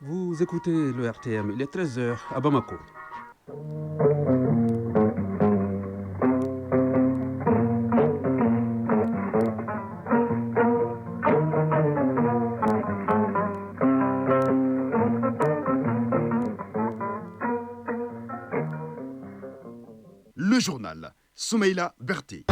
Vous écoutez le RTM, il est 13 heures à Bamako. Le journal, Soumeila Berté.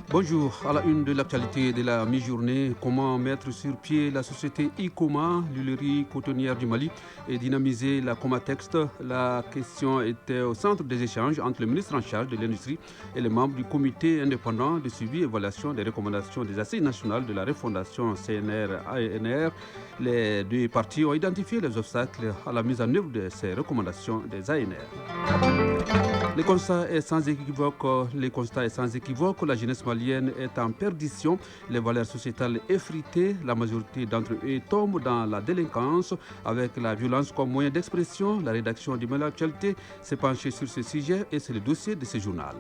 Bonjour, à la une de l'actualité de la mi-journée, comment mettre sur pied la société ICOMA, l'huilerie cotonnière du Mali, et dynamiser la Comatext. La question était au centre des échanges entre le ministre en charge de l'industrie et les membres du comité indépendant de suivi et évaluation des recommandations des assises nationales de la refondation CNR-ANR. Les deux parties ont identifié les obstacles à la mise en œuvre de ces recommandations des ANR. Le constat est sans équivoque, la jeunesse malienne est en perdition, les valeurs sociétales effritées, la majorité d'entre eux tombent dans la délinquance avec la violence comme moyen d'expression. La rédaction du Mail Actualité s'est penchée sur ce sujet et c'est le dossier de ce journal.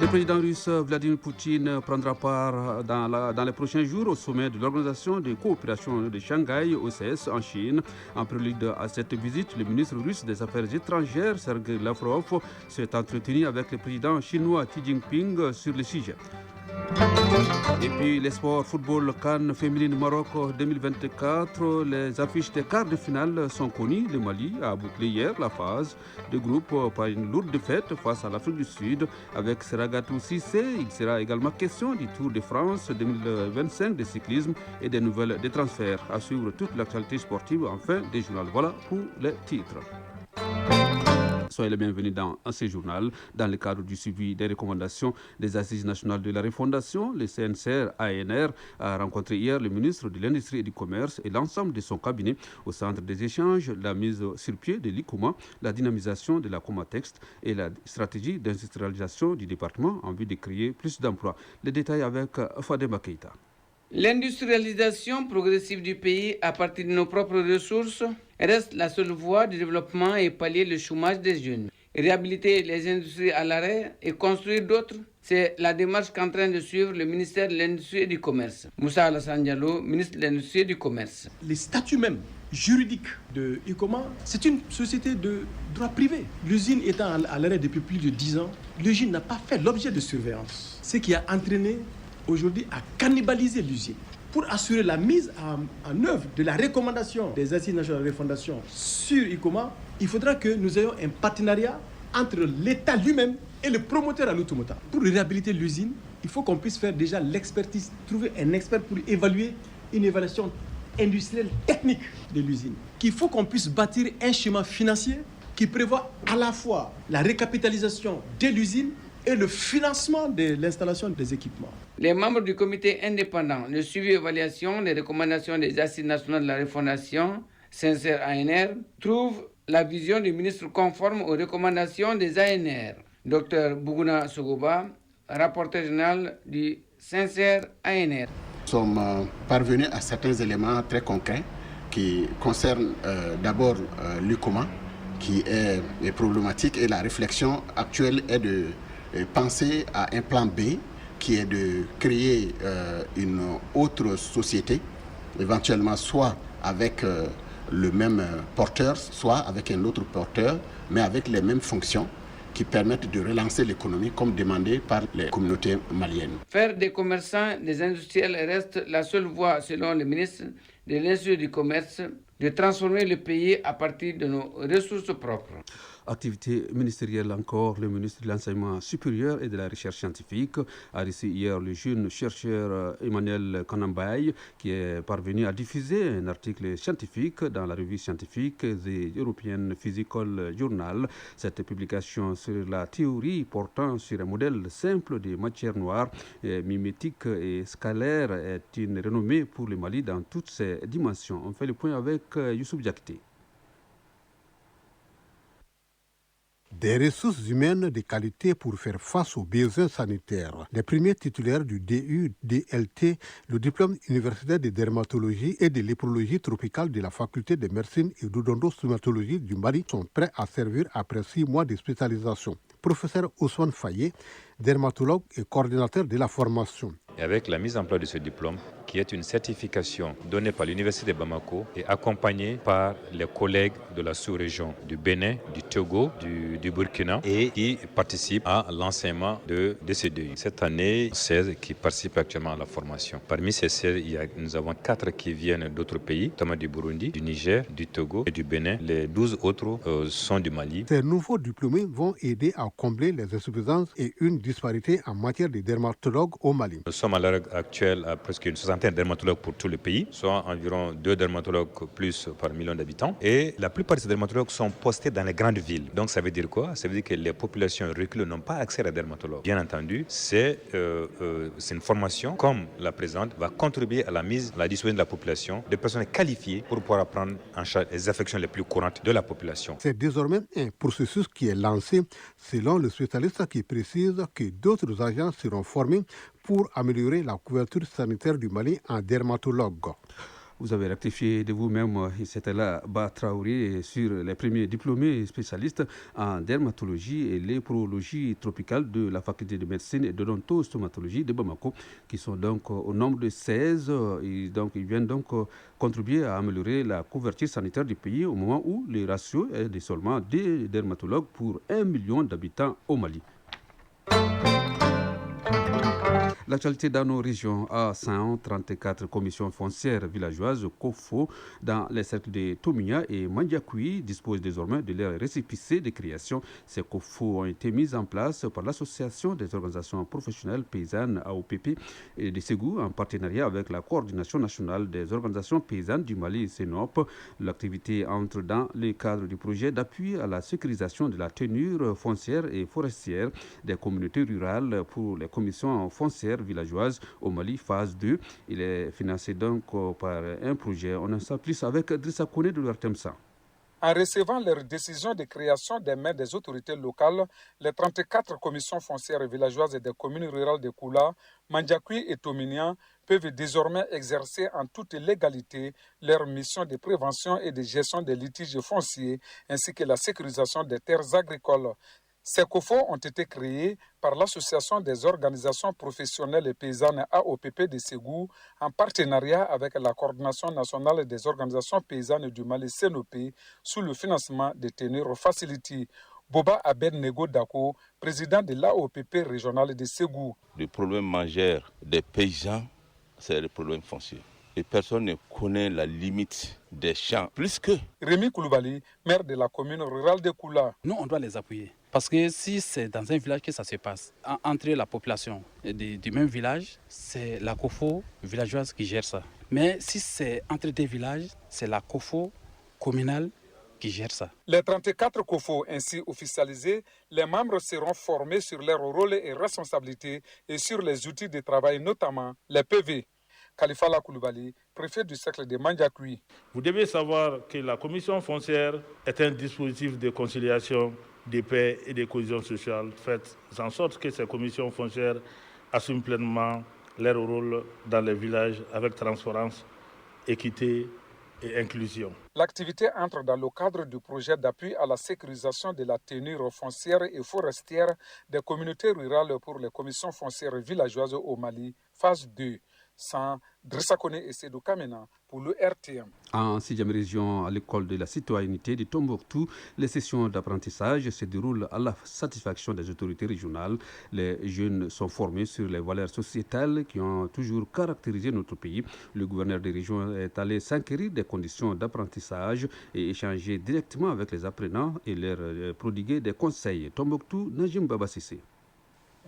Le président russe Vladimir Poutine prendra part dans les prochains jours au sommet de l'Organisation de coopération de Shanghai, OCS, en Chine. En prélude à cette visite, le ministre russe des Affaires étrangères, Sergei Lavrov, s'est entretenu avec le président chinois Xi Jinping sur le sujet. Et puis les sports football CAN féminine Maroc 2024, les affiches des quarts de finale sont connues. Le Mali a bouclé hier la phase de groupe par une lourde défaite face à l'Afrique du Sud avec Seragatou Cissé. Il sera également question du Tour de France 2025 de cyclisme et des nouvelles des transferts. À suivre toute l'actualité sportive en fin de journal. Voilà pour les titres. Soyez les bienvenus dans ce journal. Dans le cadre du suivi des recommandations des Assises nationales de la refondation, le CNCR-ANR a rencontré hier le ministre de l'Industrie et du Commerce et l'ensemble de son cabinet au centre des échanges, la mise sur pied de l'ICOMA, la dynamisation de la Comatext et la stratégie d'industrialisation du département en vue de créer plus d'emplois. Les détails avec Fadema Keita. L'industrialisation progressive du pays à partir de nos propres ressources reste la seule voie de développement et pallier le chômage des jeunes. Réhabiliter les industries à l'arrêt et construire d'autres, c'est la démarche qu'est en train de suivre le ministère de l'Industrie et du Commerce. Moussa Alassane Diallo, ministre de l'Industrie et du Commerce. Les statuts même juridiques de ICOMA, c'est une société de droit privé. L'usine étant à l'arrêt depuis plus de 10 ans, l'usine n'a pas fait l'objet de surveillance. Ce qui a entraîné aujourd'hui à cannibaliser l'usine. Pour assurer la mise en œuvre de la recommandation des assises nationales de refondation sur ICOMA, il faudra que nous ayons un partenariat entre l'État lui-même et le promoteur à l'automata. Pour réhabiliter l'usine, il faut qu'on puisse faire déjà l'expertise, trouver un expert pour évaluer une évaluation industrielle technique de l'usine. Qu'il faut qu'on puisse bâtir un schéma financier qui prévoit à la fois la recapitalisation de l'usine et le financement de l'installation des équipements. Les membres du comité indépendant, le suivi et évaluation des recommandations des assises nationales de la refondation, CNCR-ANR, trouvent la vision du ministre conforme aux recommandations des ANR. Dr Bougouna Sogoba, rapporteur général du CNCR-ANR. Nous sommes parvenus à certains éléments très concrets qui concernent d'abord l'ICOMA, qui est problématique, et la réflexion actuelle est de penser à un plan B qui est de créer une autre société, éventuellement soit avec le même porteur, soit avec un autre porteur, mais avec les mêmes fonctions qui permettent de relancer l'économie comme demandé par les communautés maliennes. Faire des commerçants, des industriels reste la seule voie, selon le ministre de l'Industrie et du Commerce, de transformer le pays à partir de nos ressources propres. Activité ministérielle encore, le ministre de l'Enseignement supérieur et de la Recherche scientifique a reçu hier le jeune chercheur Emmanuel Kanambaye qui est parvenu à diffuser un article scientifique dans la revue scientifique The European Physical Journal. Cette publication sur la théorie portant sur un modèle simple de matière noire, mimétique et scalaire est une renommée pour le Mali dans toutes ses dimensions. On fait le point avec Youssouf Diakité. Des ressources humaines de qualité pour faire face aux besoins sanitaires. Les premiers titulaires du DU-DLT, le diplôme universitaire de dermatologie et de léphrologie tropicale de la faculté de médecine et d'odontostomatologie du Mali sont prêts à servir après 6 mois de spécialisation. Professeur Ousmane Faye, dermatologue et coordinateur de la formation. Et avec la mise en place de ce diplôme, qui est une certification donnée par l'Université de Bamako et accompagnée par les collègues de la sous-région du Bénin, du Togo, du Burkina et qui participent à l'enseignement de ces DEI. Cette année, 16 qui participent actuellement à la formation. Parmi ces 16, nous avons 4 qui viennent d'autres pays, notamment du Burundi, du Niger, du Togo et du Bénin. Les 12 autres sont du Mali. Ces nouveaux diplômés vont aider à combler les insuffisances et une disparité en matière de dermatologues au Mali. Nous sommes à l'heure actuelle à presque une soixantaine de dermatologues pour tout le pays, soit environ 2 dermatologues plus par million d'habitants. Et la plupart de ces dermatologues sont postés dans les grandes villes. Donc ça veut dire quoi? Ça veut dire que les populations reculées n'ont pas accès à la dermatologue. Bien entendu, c'est une formation comme la présente va contribuer à la mise à la disposition de la population de personnes qualifiées pour pouvoir prendre en charge les affections les plus courantes de la population. C'est désormais un processus qui est lancé selon le spécialiste qui précise que d'autres agents seront formés pour améliorer la couverture sanitaire du Mali en dermatologue. Vous avez rectifié de vous-même, c'était là Ba Traoré sur les premiers diplômés spécialistes en dermatologie et l'épidémiologie tropicale de la faculté de médecine et d'odontostomatologie de Bamako, qui sont donc au nombre de 16. Ils viennent donc contribuer à améliorer la couverture sanitaire du pays au moment où le ratio est de seulement 2 dermatologues pour 1 million d'habitants au Mali. L'actualité dans nos régions a 134 commissions foncières villageoises COFO dans les cercles de Tomia et Mandiakoui disposent désormais de leur récépissé de création. Ces COFO ont été mis en place par l'Association des organisations professionnelles paysannes AOPP et de Ségou en partenariat avec la Coordination nationale des organisations paysannes du Mali CENOP. L'activité entre dans le cadre du projet d'appui à la sécurisation de la tenure foncière et forestière des communautés rurales pour les commissions foncières villageoise au Mali, phase 2. Il est financé donc par un projet. On en sait plus avec Drissa Kone de l'Artemsa. En recevant leurs décisions de création des mains des autorités locales, les 34 commissions foncières villageoises et des communes rurales de Koula, Mandiakoui et Tominian peuvent désormais exercer en toute légalité leur mission de prévention et de gestion des litiges fonciers ainsi que la sécurisation des terres agricoles. Ces COFO ont été créés par l'Association des organisations professionnelles et paysannes AOPP de Ségou en partenariat avec la Coordination nationale des organisations paysannes du Mali CNOP sous le financement de Tenure Facility. Boba Abed Nego Dako, président de l'AOPP régionale de Ségou. Le problème majeur des paysans, c'est le problème foncier. Et personne ne connaît la limite des champs, plus que... Rémi Koulibaly, maire de la commune rurale de Koula. Nous, on doit les appuyer. Parce que si c'est dans un village que ça se passe, entre la population du même village, c'est la COFO villageoise qui gère ça. Mais si c'est entre 2 villages, c'est la COFO communale qui gère ça. Les 34 COFO ainsi officialisés, les membres seront formés sur leurs rôles et responsabilités et sur les outils de travail, notamment les PV. Khalifala Koulibaly, préfet du cercle de Mandiakoui. Vous devez savoir que la commission foncière est un dispositif de conciliation, de paix et de cohésion sociale. Faites en sorte que ces commissions foncières assument pleinement leur rôle dans les villages avec transparence, équité et inclusion. L'activité entre dans le cadre du projet d'appui à la sécurisation de la tenure foncière et forestière des communautés rurales pour les commissions foncières villageoises au Mali, phase 2. Sans Drissa Kone et Sédou Kamena pour le RTM. En 6e région, à l'école de la citoyenneté de Tombouctou, les sessions d'apprentissage se déroulent à la satisfaction des autorités régionales. Les jeunes sont formés sur les valeurs sociétales qui ont toujours caractérisé notre pays. Le gouverneur des régions est allé s'enquérir des conditions d'apprentissage et échanger directement avec les apprenants et leur prodiguer des conseils. Tombouctou, Najim Babasissé.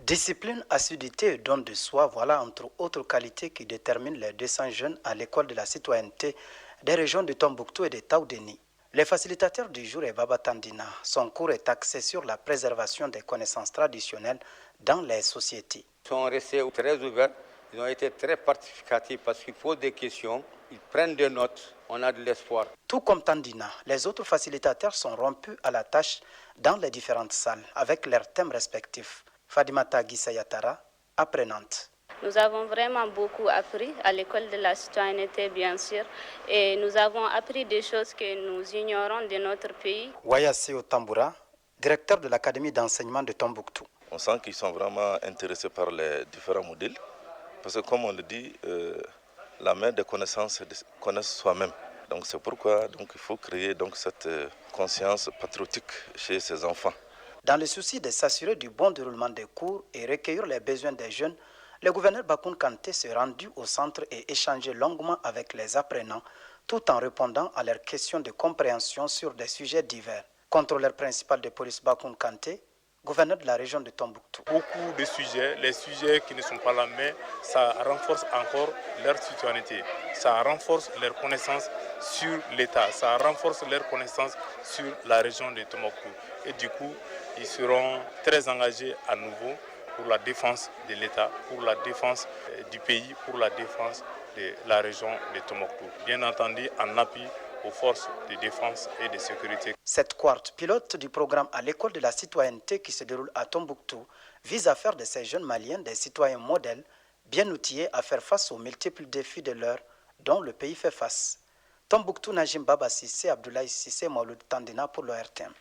Discipline, assiduité et don de soi, voilà entre autres qualités qui déterminent les 200 jeunes à l'école de la citoyenneté des régions de Tombouctou et de Taoudéni. Les facilitateurs du jour est Baba Tandina. Son cours est axé sur la préservation des connaissances traditionnelles dans les sociétés. Ils sont restés très ouverts, ils ont été très participatifs parce qu'ils posent des questions, ils prennent des notes, on a de l'espoir. Tout comme Tandina, les autres facilitateurs sont rompus à la tâche dans les différentes salles avec leurs thèmes respectifs. Fadimata Gisayatara, apprenante. Nous avons vraiment beaucoup appris à l'école de la citoyenneté, bien sûr, et nous avons appris des choses que nous ignorons de notre pays. Wayase Otambura, directeur de l'académie d'enseignement de Tombouctou. On sent qu'ils sont vraiment intéressés par les différents modèles, Parce que comme on le dit, la mère des connaissances connaît soi-même. Donc c'est pourquoi il faut créer cette conscience patriotique chez ces enfants. Dans le souci de s'assurer du bon déroulement des cours et recueillir les besoins des jeunes, le gouverneur Bakoun Kanté s'est rendu au centre et échangé longuement avec les apprenants, tout en répondant à leurs questions de compréhension sur des sujets divers. Contrôleur principal de police Bakoun Kanté, gouverneur de la région de Tombouctou. Beaucoup de sujets, les sujets qui ne sont pas là, mais ça renforce encore leur citoyenneté, ça renforce leur connaissance sur l'État, ça renforce leur connaissance sur la région de Tombouctou. Et du coup, ils seront très engagés à nouveau pour la défense de l'État, pour la défense du pays, pour la défense de la région de Tombouctou. Bien entendu, en appui aux forces de défense et de sécurité. Cette cohorte pilote du programme à l'école de la citoyenneté qui se déroule à Tombouctou vise à faire de ces jeunes Maliens des citoyens modèles, bien outillés à faire face aux multiples défis de l'heure dont le pays fait face. Tombouctou, Najim Baba Sissé, Abdoulaye Sissé, Mauloud Tandina pour l'ORTM.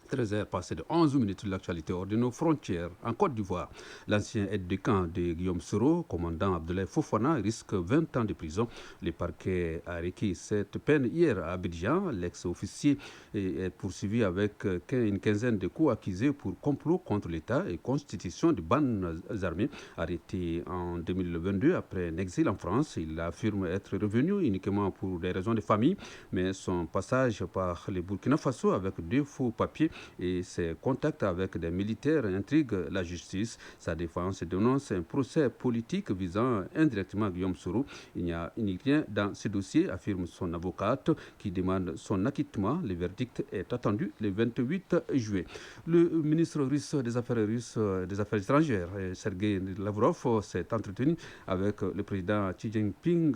13h passé de 11 minutes de l'actualité hors de nos frontières. En Côte d'Ivoire, l'ancien aide de camp de Guillaume Soro, commandant Abdoulaye Fofana, risque 20 ans de prison. Le parquet a requis cette peine hier à Abidjan. L'ex-officier est poursuivi avec une quinzaine de coups accusés pour complot contre l'État et constitution de bandes armées. Arrêté en 2022 après un exil en France, il affirme être revenu uniquement pour des raisons de famille, mais son passage par le Burkina Faso avec 2 faux papiers et ses contacts avec des militaires intriguent la justice. Sa défense dénonce un procès politique visant indirectement Guillaume Soro. Il n'y a rien dans ce dossier, affirme son avocate qui demande son acquittement. Le verdict est attendu le 28 juillet. Le ministre russe des Affaires étrangères, Sergei Lavrov, s'est entretenu avec le président Xi Jinping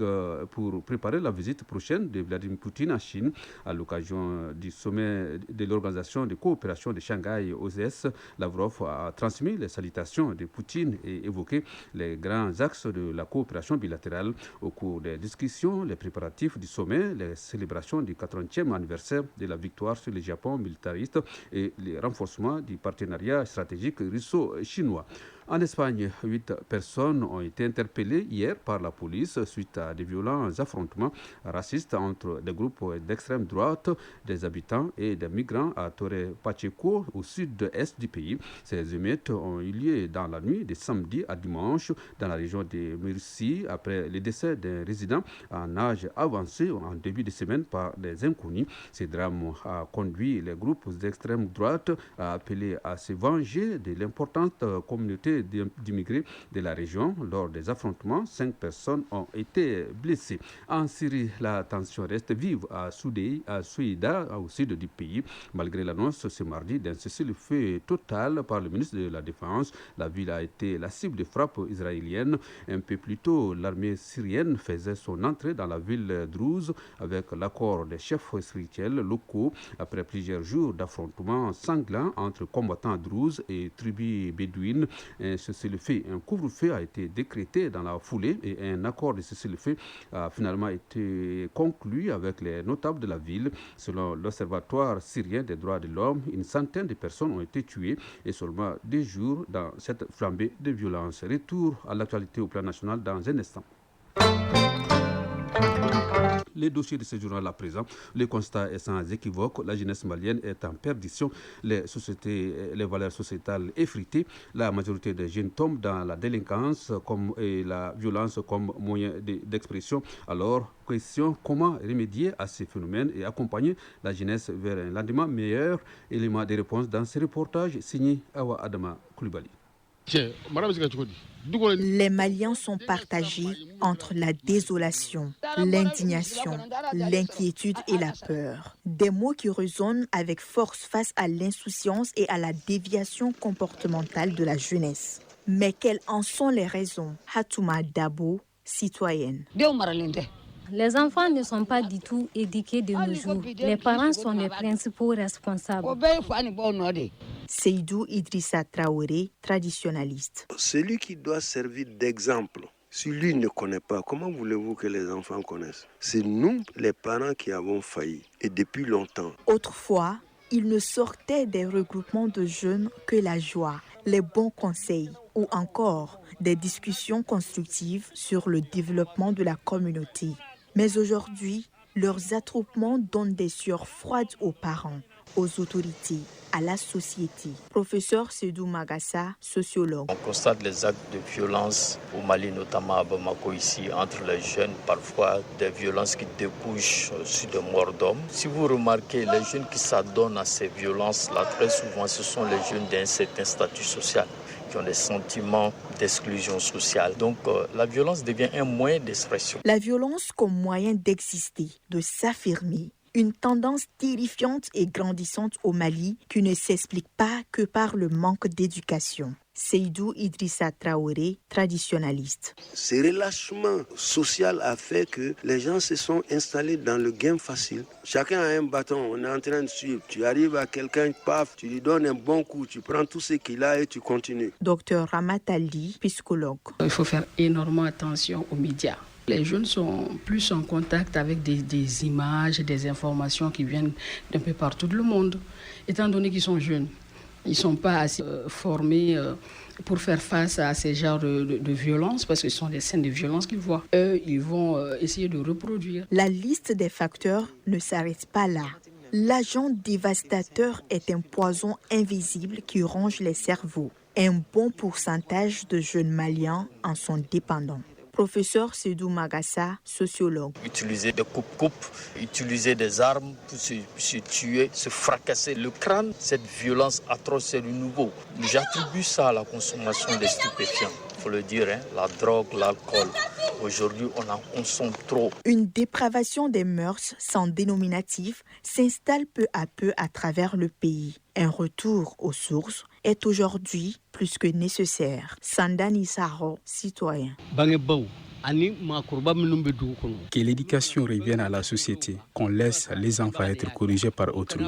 pour préparer la visite prochaine de Vladimir Poutine en Chine à l'occasion du sommet de l'organisation de coopération de Shanghai OCS. Lavrov a transmis les salutations de Poutine et évoqué les grands axes de la coopération bilatérale. Au cours des discussions, les préparatifs du sommet, les célébrations du 80e anniversaire de la victoire sur le Japon militariste et le renforcement du partenariat stratégique russo-chinois. En Espagne, 8 personnes ont été interpellées hier par la police suite à des violents affrontements racistes entre des groupes d'extrême droite, des habitants et des migrants à Torre Pacheco, au sud-est du pays. Ces émeutes ont eu lieu dans la nuit de samedi à dimanche dans la région de Murcie après le décès d'un résident en âge avancé en début de semaine par des inconnus. Ce drame a conduit les groupes d'extrême droite à appeler à se venger de l'importante communauté d'immigrés de la région. Lors des affrontements, 5 personnes ont été blessées. En Syrie, la tension reste vive à Souida, au sud du pays. Malgré l'annonce ce mardi d'un cessez-le-feu total par le ministre de la Défense, la ville a été la cible de frappes israéliennes. Un peu plus tôt, l'armée syrienne faisait son entrée dans la ville Druze avec l'accord des chefs spirituels locaux après plusieurs jours d'affrontements sanglants entre combattants druzes et tribus bédouines. Un cessez-le-feu, un couvre-feu a été décrété dans la foulée et un accord de cessez-le-feu a finalement été conclu avec les notables de la ville. Selon l'Observatoire syrien des droits de l'homme, une centaine de personnes ont été tuées et seulement 2 jours dans cette flambée de violence. Retour à l'actualité au plan national dans un instant. Les dossiers de ce journal à présent, le constat est sans équivoque, la jeunesse malienne est en perdition, les valeurs sociétales effritées, la majorité des jeunes tombent dans la délinquance et la violence comme moyen d'expression. Alors, question, comment remédier à ces phénomènes et accompagner la jeunesse vers un lendemain meilleur? Élément de réponse dans ce reportage signé Awa Adama Koulibaly. Les Maliens sont partagés entre la désolation, l'indignation, l'inquiétude et la peur. Des mots qui résonnent avec force face à l'insouciance et à la déviation comportementale de la jeunesse. Mais quelles en sont les raisons? Hatouma Dabo, citoyenne. Les enfants ne sont pas du tout éduqués de nos jours. Les parents sont les principaux responsables. Seydou Idrissa Traoré, traditionnaliste. Celui qui doit servir d'exemple, si lui ne connaît pas, comment voulez-vous que les enfants connaissent? C'est nous, les parents, qui avons failli, et depuis longtemps. Autrefois, il ne sortait des regroupements de jeunes que la joie, les bons conseils ou encore des discussions constructives sur le développement de la communauté. Mais aujourd'hui, leurs attroupements donnent des sueurs froides aux parents, aux autorités, à la société. Professeur Seydou Magassa, sociologue. On constate les actes de violence au Mali, notamment à Bamako ici, entre les jeunes, parfois des violences qui débouchent sur des morts d'hommes. Si vous remarquez, les jeunes qui s'adonnent à ces violences-là, très souvent, ce sont les jeunes d'un certain statut social, qui ont des sentiments d'exclusion sociale. Donc la violence devient un moyen d'expression. La violence comme moyen d'exister, de s'affirmer. Une tendance terrifiante et grandissante au Mali qui ne s'explique pas que par le manque d'éducation. Seydou Idrissa Traoré, traditionnaliste. Ce relâchement social a fait que les gens se sont installés dans le game facile. Chacun a un bâton, on est en train de suivre. Tu arrives à quelqu'un, paf, tu lui donnes un bon coup, tu prends tout ce qu'il a et tu continues. Docteur Ramatali, psychologue. Il faut faire énormément attention aux médias. Les jeunes sont plus en contact avec des images, des informations qui viennent d'un peu partout dans le monde. Étant donné qu'ils sont jeunes, ils ne sont pas assez formés pour faire face à ces genres de violences, parce que ce sont des scènes de violence qu'ils voient. Eux, ils vont essayer de reproduire. La liste des facteurs ne s'arrête pas là. L'agent dévastateur est un poison invisible qui ronge les cerveaux. Un bon pourcentage de jeunes Maliens en sont dépendants. Professeur Seydou Magassa, sociologue. Utiliser des coupes-coupes, utiliser des armes pour se tuer, se fracasser le crâne, cette violence atroce, c'est du nouveau. J'attribue ça à la consommation des stupéfiants. Il faut le dire, la drogue, l'alcool. Aujourd'hui, on en consomme trop. Une dépravation des mœurs sans dénominatif s'installe peu à peu à travers le pays. Un retour aux sources est aujourd'hui plus que nécessaire. Sandani Saro, citoyen. Que l'éducation revienne à la société, qu'on laisse les enfants être corrigés par autrui.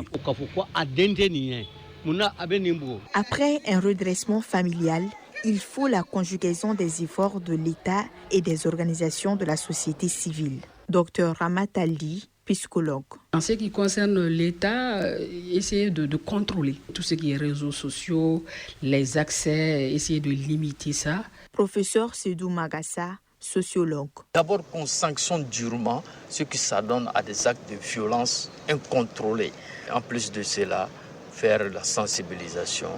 Après un redressement familial, il faut la conjugaison des efforts de l'État et des organisations de la société civile. Docteur Ramatali, psychologue. En ce qui concerne l'État, essayer de contrôler tout ce qui est réseaux sociaux, les accès, essayer de limiter ça. Professeur Seydou Magassa, sociologue. D'abord qu'on sanctionne durement ceux qui s'adonnent à des actes de violence incontrôlés. En plus de cela, faire la sensibilisation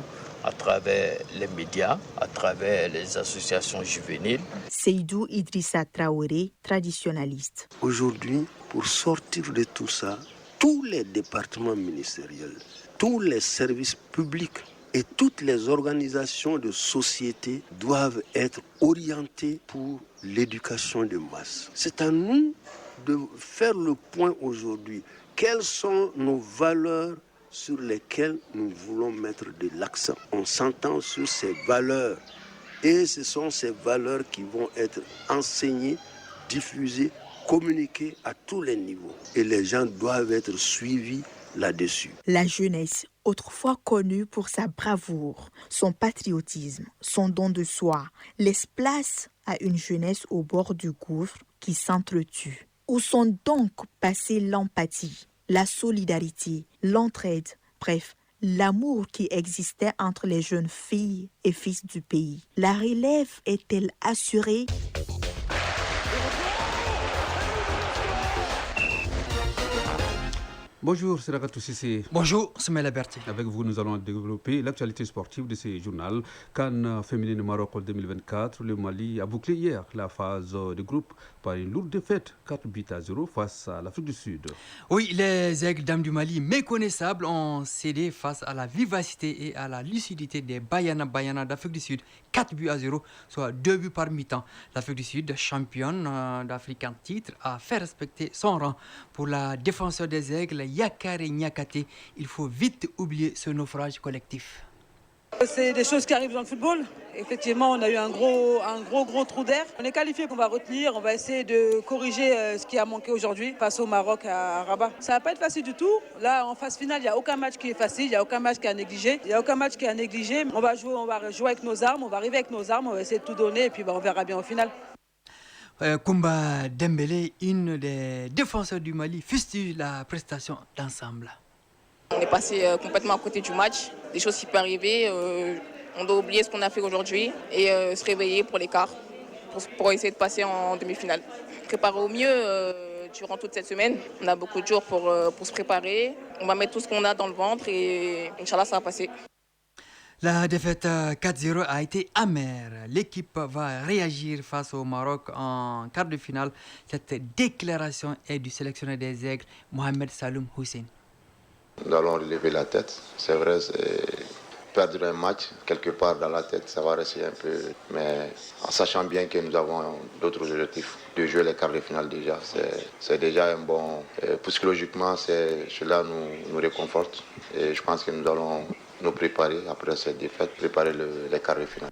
à travers les médias, à travers les associations juvéniles. Seydou Idrissa Traoré, traditionnaliste. Aujourd'hui, pour sortir de tout ça, tous les départements ministériels, tous les services publics et toutes les organisations de société doivent être orientés pour l'éducation de masse. C'est à nous de faire le point aujourd'hui. Quelles sont nos valeurs sur lesquelles nous voulons mettre de l'accent? On s'entend sur ces valeurs et ce sont ces valeurs qui vont être enseignées, diffusées, communiquées à tous les niveaux. Et les gens doivent être suivis là-dessus. La jeunesse, autrefois connue pour sa bravoure, son patriotisme, son don de soi, laisse place à une jeunesse au bord du gouffre qui s'entretue. Où sont donc passées l'empathie, la solidarité, l'entraide, bref, l'amour qui existait entre les jeunes filles et fils du pays? La relève est-elle assurée? Bonjour, c'est Ragatou Sissé. Bonjour, c'est Mela Berti. Avec vous, nous allons développer l'actualité sportive de ce journal. CAN féminine Maroc 2024. Le Mali a bouclé hier la phase de groupe par une lourde défaite, 4-0 face à l'Afrique du Sud. Oui, les aigles dames du Mali, méconnaissables, ont cédé face à la vivacité et à la lucidité des Bayana d'Afrique du Sud. 4-0, soit 2 buts par mi-temps. L'Afrique du Sud, championne d'Afrique en titre, a fait respecter son rang. Pour la défenseur des aigles, Yakare Niakate, il faut vite oublier ce naufrage collectif. C'est des choses qui arrivent dans le football. Effectivement, on a eu un gros trou d'air. On est qualifié, qu'on va retenir. On va essayer de corriger ce qui a manqué aujourd'hui face au Maroc à Rabat. Ça va pas être facile du tout. Là, en phase finale, il n'y a aucun match qui est facile. Il n'y a aucun match qui est négligé. On va jouer avec nos armes. On va arriver avec nos armes. On va essayer de tout donner et puis on verra bien au final. Koumba Dembélé, une des défenseurs du Mali, fustige la prestation d'ensemble. On est passé complètement à côté du match. Des choses qui peuvent arriver. On doit oublier ce qu'on a fait aujourd'hui et se réveiller pour les quarts, pour essayer de passer en demi-finale. Préparer au mieux durant toute cette semaine. On a beaucoup de jours pour se préparer. On va mettre tout ce qu'on a dans le ventre et Inch'Allah, ça va passer. La défaite 4-0 a été amère. L'équipe va réagir face au Maroc en quart de finale. Cette déclaration est du sélectionneur des Aigles, Mohamed Saloum Hussein. Nous allons relever la tête. C'est vrai, perdre un match, quelque part dans la tête, ça va rester un peu. Mais en sachant bien que nous avons d'autres objectifs, de jouer les quarts de finale déjà, c'est déjà un bon... psychologiquement, cela nous réconforte. Et je pense que nous allons nous préparer, après cette défaite, préparer les quarts de finale.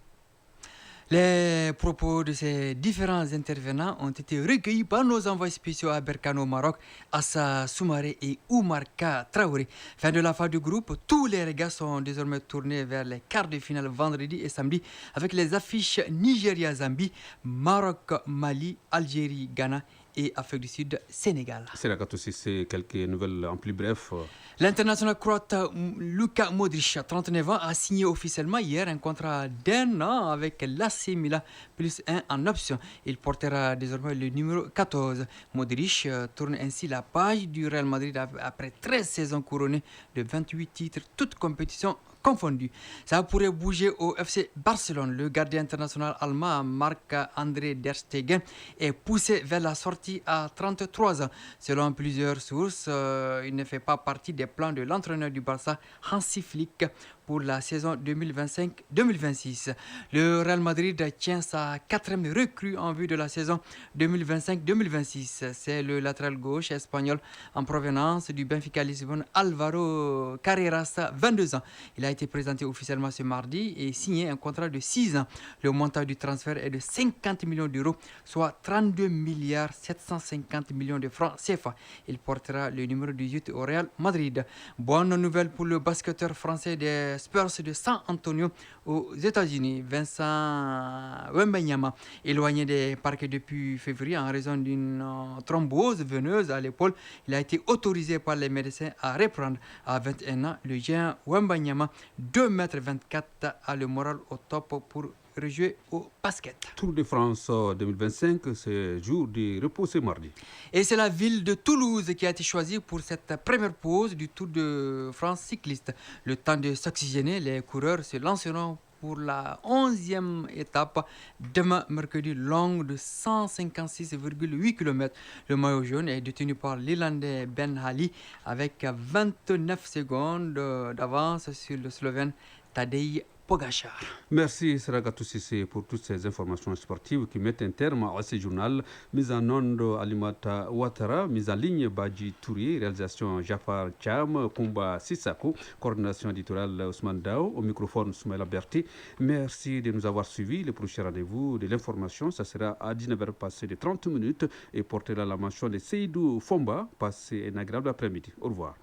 Les propos de ces différents intervenants ont été recueillis par nos envoyés spéciaux à Berkane au Maroc, Assa Soumaré et Oumar Ka Traoré. Fin de la phase du groupe, tous les regards sont désormais tournés vers les quarts de finale vendredi et samedi avec les affiches Nigeria-Zambie, Maroc-Mali, Algérie-Ghana et Afrique du Sud, Sénégal. C'est la carte aussi, c'est quelques nouvelles en plus bref. L'international croate Luka Modric, 39 ans, a signé officiellement hier un contrat d'1 an avec l'AC Milan plus 1 en option. Il portera désormais le numéro 14. Modric tourne ainsi la page du Real Madrid après 13 saisons couronnées de 28 titres, toutes compétitions confondues. Ça pourrait bouger au FC Barcelone. Le gardien international allemand Marc-André ter Stegen est poussé vers la sortie à 33 ans. Selon plusieurs sources, il ne fait pas partie des plans de l'entraîneur du Barça, Hansi Flick, pour la saison 2025-2026. Le Real Madrid tient sa 4e recrue en vue de la saison 2025-2026. C'est le latéral gauche espagnol en provenance du Benfica Lisbonne, Alvaro Carreras, 22 ans. Il a été présenté officiellement ce mardi et signé un contrat de 6 ans. Le montant du transfert est de 50 millions d'euros, soit 32 milliards 750 millions de francs CFA. Il portera le numéro 18 au Real Madrid. Bonne nouvelle pour le basketteur français des Spurs de San Antonio aux États-Unis, Vincent Wembanyama, éloigné des parquets depuis février en raison d'une thrombose veineuse à l'épaule. Il a été autorisé par les médecins à reprendre. À 21 ans, le géant Wembanyama, 2,24 m, a le moral au top pour rejouer au basket. Tour de France 2025, c'est jour de repos ce mardi. Et c'est la ville de Toulouse qui a été choisie pour cette première pause du Tour de France cycliste. Le temps de s'oxygéner, les coureurs se lanceront pour la 11e étape demain mercredi, longue de 156,8 km. Le maillot jaune est détenu par l'Irlandais Ben Ali avec 29 secondes d'avance sur le Slovène Tadej Pogacar. Merci Saragatou Sissé pour toutes ces informations sportives qui mettent un terme à ce journal. Mise en onde Alimata Ouattara, mise en ligne Badji Tourié, réalisation Jafar Cham, Kumba Sissako, coordination éditoriale Ousmane Dao, au microphone Soumaïla Berti. Merci de nous avoir suivis. Le prochain rendez-vous de l'information, ça sera à 19h passé de 30 minutes et portera la mention de Seydou Fomba. Passez un agréable après-midi. Au revoir.